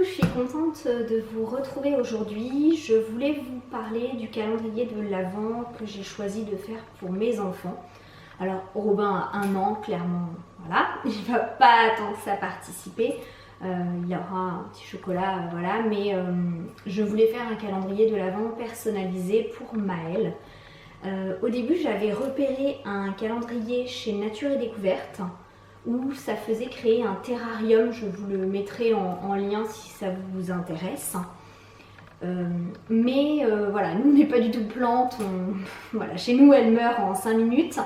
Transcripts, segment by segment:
je suis contente de vous retrouver aujourd'hui. Je voulais vous parler du calendrier de l'Avent que j'ai choisi de faire pour mes enfants. Alors Robin a 1 an, clairement, voilà, il ne va pas tant que ça participer. Il y aura un petit chocolat, voilà, mais je voulais faire un calendrier de l'Avent personnalisé pour Maëlle. Au début, j'avais repéré un calendrier chez Nature et Découverte où ça faisait créer un terrarium. Je vous le mettrai en lien si ça vous intéresse. Voilà, nous on n'est pas du tout plantes. Voilà, chez nous elle meurt en 5 minutes.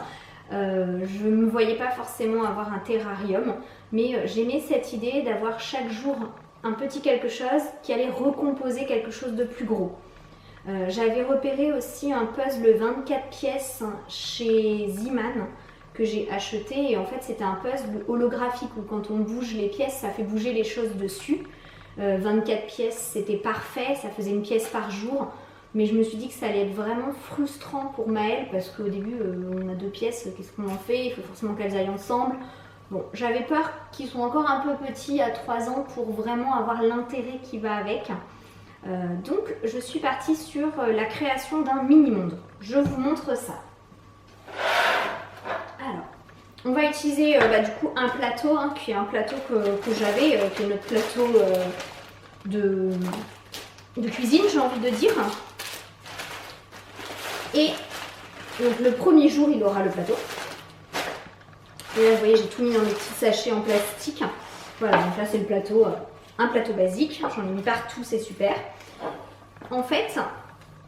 Je ne me voyais pas forcément avoir un terrarium, mais j'aimais cette idée d'avoir chaque jour un petit quelque chose qui allait recomposer quelque chose de plus gros. J'avais repéré aussi un puzzle 24 pièces chez Ziman que j'ai acheté, et en fait c'était un puzzle holographique où quand on bouge les pièces ça fait bouger les choses dessus. 24 pièces c'était parfait, ça faisait une pièce par jour, mais je me suis dit que ça allait être vraiment frustrant pour Maëlle parce qu'au début on a 2 pièces, qu'est-ce qu'on en fait? Il faut forcément qu'elles aillent ensemble. Bon, j'avais peur qu'ils soient encore un peu petits à 3 ans pour vraiment avoir l'intérêt qui va avec. Donc je suis partie sur la création d'un mini-monde. Je vous montre ça. Alors, on va utiliser du coup un plateau, qui est un plateau que j'avais, qui est notre plateau de cuisine, j'ai envie de dire. Et donc le premier jour, il aura le plateau. Et là, vous voyez, j'ai tout mis dans des petits sachets en plastique. Voilà, donc là, c'est le plateau, un plateau basique. J'en ai mis partout, c'est super. En fait,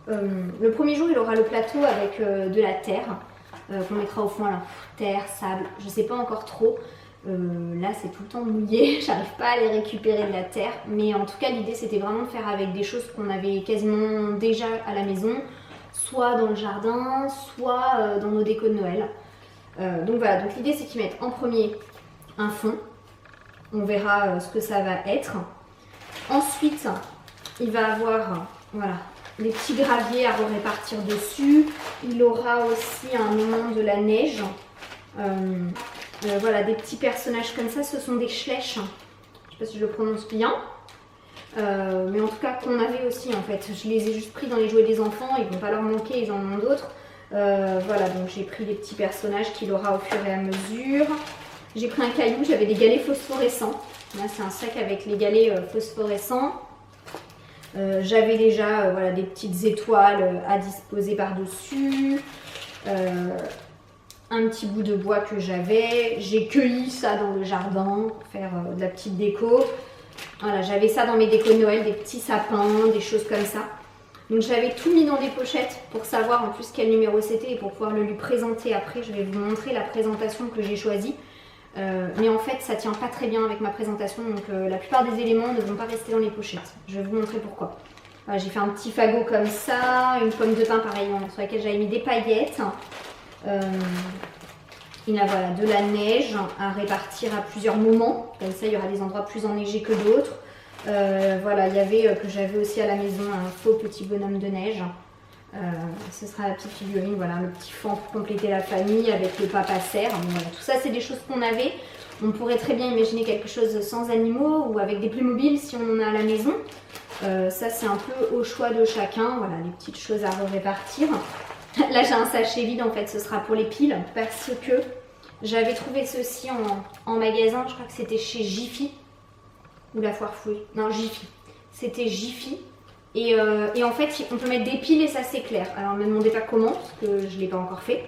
le premier jour, il aura le plateau avec de la terre qu'on mettra au fond. Alors, terre, sable, je sais pas encore trop. Là, c'est tout le temps mouillé. J'arrive pas à aller récupérer de la terre. Mais en tout cas, l'idée, c'était vraiment de faire avec des choses qu'on avait quasiment déjà à la maison, soit dans le jardin, soit dans nos décos de Noël. Donc voilà, donc l'idée c'est qu'ils mettent en premier un fond, on verra ce que ça va être. Ensuite, il va avoir voilà, des petits graviers à répartir dessus. Il aura aussi un moment de la neige. Voilà, des petits personnages comme ça, ce sont des Schleich. Je ne sais pas si je le prononce bien. Mais en tout cas qu'on avait aussi en fait. Je les ai juste pris dans les jouets des enfants, ils ne vont pas leur manquer, ils en ont d'autres. Voilà, donc j'ai pris les petits personnages qu'il aura au fur et à mesure. J'ai pris un caillou, j'avais des galets phosphorescents. Là c'est un sac avec les galets phosphorescents. J'avais déjà voilà, des petites étoiles à disposer par-dessus. Un petit bout de bois que j'avais. J'ai cueilli ça dans le jardin pour faire de la petite déco. Voilà, j'avais ça dans mes décos de Noël, des petits sapins, des choses comme ça. Donc j'avais tout mis dans des pochettes pour savoir en plus quel numéro c'était et pour pouvoir le lui présenter après. Je vais vous montrer la présentation que j'ai choisie. Mais en fait ça tient pas très bien avec ma présentation, donc la plupart des éléments ne vont pas rester dans les pochettes. Je vais vous montrer pourquoi. Voilà, j'ai fait un petit fagot comme ça, une pomme de pin pareil sur laquelle j'avais mis des paillettes. Il y a voilà, de la neige à répartir à plusieurs moments, comme ça il y aura des endroits plus enneigés que d'autres. Voilà, il y avait que j'avais aussi à la maison un faux petit bonhomme de neige. Ce sera la petite figurine, voilà, le petit fan pour compléter la famille avec le papa cerf. Voilà, tout ça c'est des choses qu'on avait. On pourrait très bien imaginer quelque chose sans animaux ou avec des Playmobil si on en a à la maison. Ça c'est un peu au choix de chacun. Voilà, les petites choses à répartir. Là j'ai un sachet vide en fait, ce sera pour les piles parce que j'avais trouvé ceci en magasin, je crois que c'était chez Jiffy. Ou la foire fouille. Non, Jiffy. C'était Jiffy. Et en fait, on peut mettre des piles et ça s'éclaire. Alors, ne me demandez pas comment, parce que je ne l'ai pas encore fait.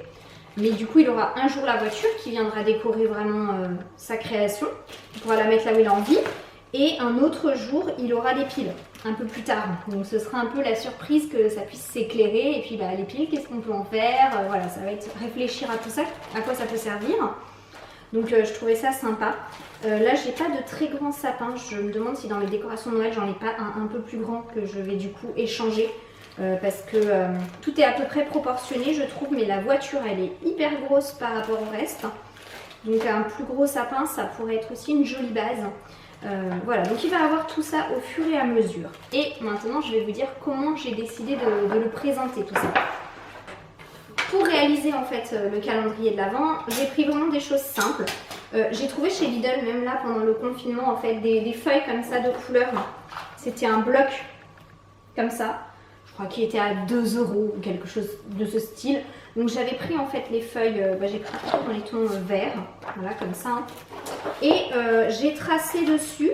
Mais du coup, il aura un jour la voiture qui viendra décorer vraiment sa création. Il pourra la mettre là où il a envie. Et un autre jour, il aura des piles, un peu plus tard. Donc, ce sera un peu la surprise que ça puisse s'éclairer. Et puis, bah, les piles, qu'est-ce qu'on peut en faire? Voilà, ça va être réfléchir à tout ça, à quoi ça peut servir. Donc je trouvais ça sympa. Là j'ai pas de très grand sapin. Je me demande si dans les décorations de Noël j'en ai pas un peu plus grand que je vais du coup échanger. Parce que tout est à peu près proportionné je trouve. Mais la voiture elle est hyper grosse par rapport au reste. Donc un plus gros sapin ça pourrait être aussi une jolie base. Voilà, donc il va avoir tout ça au fur et à mesure. Et maintenant je vais vous dire comment j'ai décidé de le présenter tout ça. Pour réaliser en fait le calendrier de l'Avent, j'ai pris vraiment des choses simples. J'ai trouvé chez Lidl, même là pendant le confinement, en fait, des feuilles comme ça de couleur. C'était un bloc comme ça. Je crois qu'il était à 2 € ou quelque chose de ce style. Donc j'avais pris en fait les feuilles, j'ai pris dans les tons verts, voilà comme ça. Et j'ai tracé dessus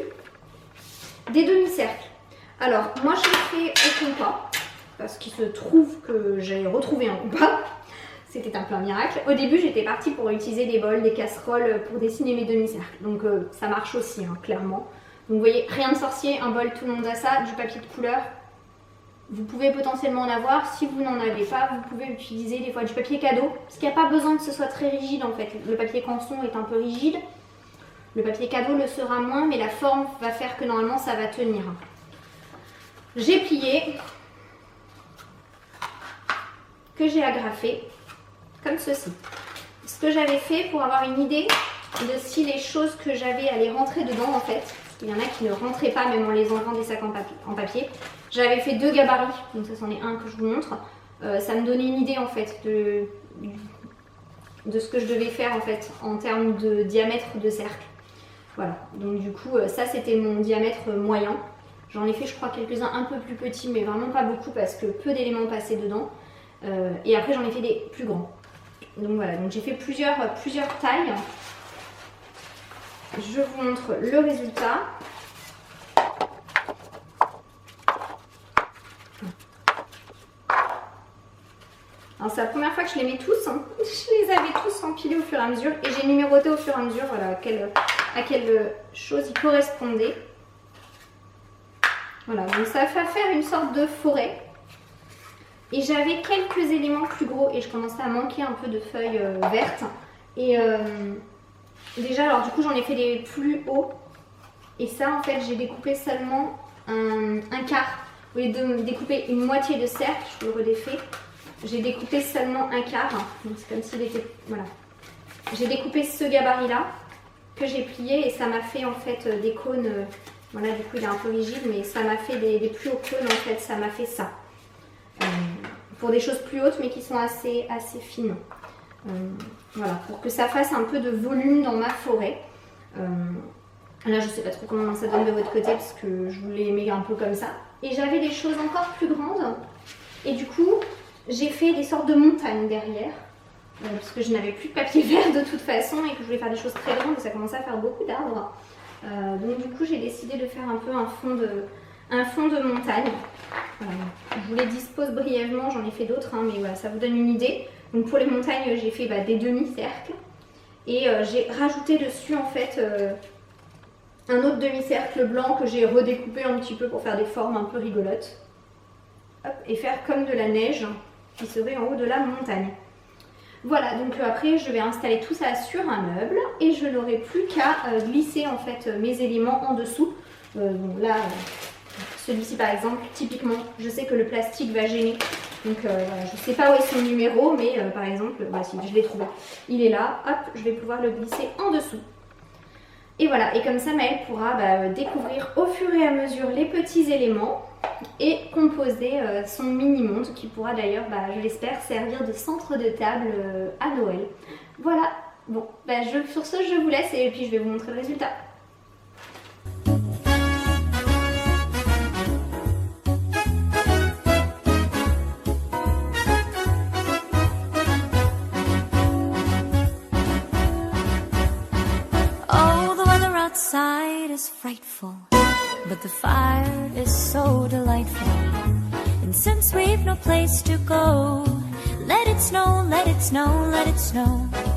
des demi-cercles. Alors moi je l'ai fait au compas, parce qu'il se trouve que j'ai retrouvé un compas. C'était un peu un miracle. Au début j'étais partie pour utiliser des bols, des casseroles pour dessiner mes demi-cercles. Donc ça marche aussi, hein, clairement. Donc vous voyez, rien de sorcier, un bol, tout le monde a ça, du papier de couleur. Vous pouvez potentiellement en avoir. Si vous n'en avez pas, vous pouvez utiliser des fois du papier cadeau. Parce qu'il n'y a pas besoin que ce soit très rigide en fait. Le papier canson est un peu rigide. Le papier cadeau le sera moins, mais la forme va faire que normalement ça va tenir. J'ai plié, que j'ai agrafé, comme ceci. Ce que j'avais fait pour avoir une idée de si les choses que j'avais allaient rentrer dedans en fait. Il y en a qui ne rentraient pas même en les enlevant des sacs en papier. J'avais fait 2 gabarits, donc ça c'en est un que je vous montre. Ça me donnait une idée en fait de ce que je devais faire en fait en termes de diamètre de cercle. Voilà, donc du coup ça c'était mon diamètre moyen. J'en ai fait je crois quelques-uns un peu plus petits mais vraiment pas beaucoup parce que peu d'éléments passaient dedans. Et après j'en ai fait des plus grands. Donc voilà, donc j'ai fait plusieurs tailles. Je vous montre le résultat. Alors c'est la première fois que je les mets tous, hein. Je les avais tous empilés au fur et à mesure et j'ai numéroté au fur et à mesure voilà, à quelle chose ils correspondaient. Voilà, donc ça va faire une sorte de forêt. Et j'avais quelques éléments plus gros et je commençais à manquer un peu de feuilles vertes. Et déjà, alors du coup j'en ai fait des plus hauts. Et ça en fait j'ai découpé seulement un quart. Au lieu de découper une moitié de cercle, je vous le redéfais. J'ai découpé seulement un quart, donc c'est comme s'il était, voilà. J'ai découpé ce gabarit là, que j'ai plié et ça m'a fait en fait des cônes, voilà du coup il est un peu rigide mais ça m'a fait des plus hauts cônes en fait, ça m'a fait ça. Pour des choses plus hautes mais qui sont assez fines. Voilà, pour que ça fasse un peu de volume dans ma forêt. Là je sais pas trop comment ça donne de votre côté parce que je voulais aimer un peu comme ça. Et j'avais des choses encore plus grandes et du coup j'ai fait des sortes de montagnes derrière, parce que je n'avais plus de papier vert de toute façon et que je voulais faire des choses très grandes et ça commençait à faire beaucoup d'arbres. Donc du coup j'ai décidé de faire un peu un fond de montagne. Je vous les dispose brièvement, j'en ai fait d'autres, hein, mais voilà, ça vous donne une idée. Donc pour les montagnes j'ai fait des demi-cercles et j'ai rajouté dessus en fait un autre demi-cercle blanc que j'ai redécoupé un petit peu pour faire des formes un peu rigolotes. Hop, et faire comme de la neige qui serait en haut de la montagne. Voilà, donc après je vais installer tout ça sur un meuble et je n'aurai plus qu'à glisser en fait mes éléments en dessous. Donc là, celui-ci par exemple, typiquement, je sais que le plastique va gêner. Donc voilà, je ne sais pas où est son numéro, mais par exemple, voici, je l'ai trouvé. Il est là, hop, je vais pouvoir le glisser en dessous. Et voilà, et comme ça Maëlle pourra découvrir au fur et à mesure les petits éléments et composer son mini-monde qui pourra d'ailleurs, je l'espère, servir de centre de table à Noël. Voilà, bon, sur ce je vous laisse et puis je vais vous montrer le résultat. Outside is frightful, but the fire is so delightful. And since we've no place to go, let it snow, let it snow, let it snow.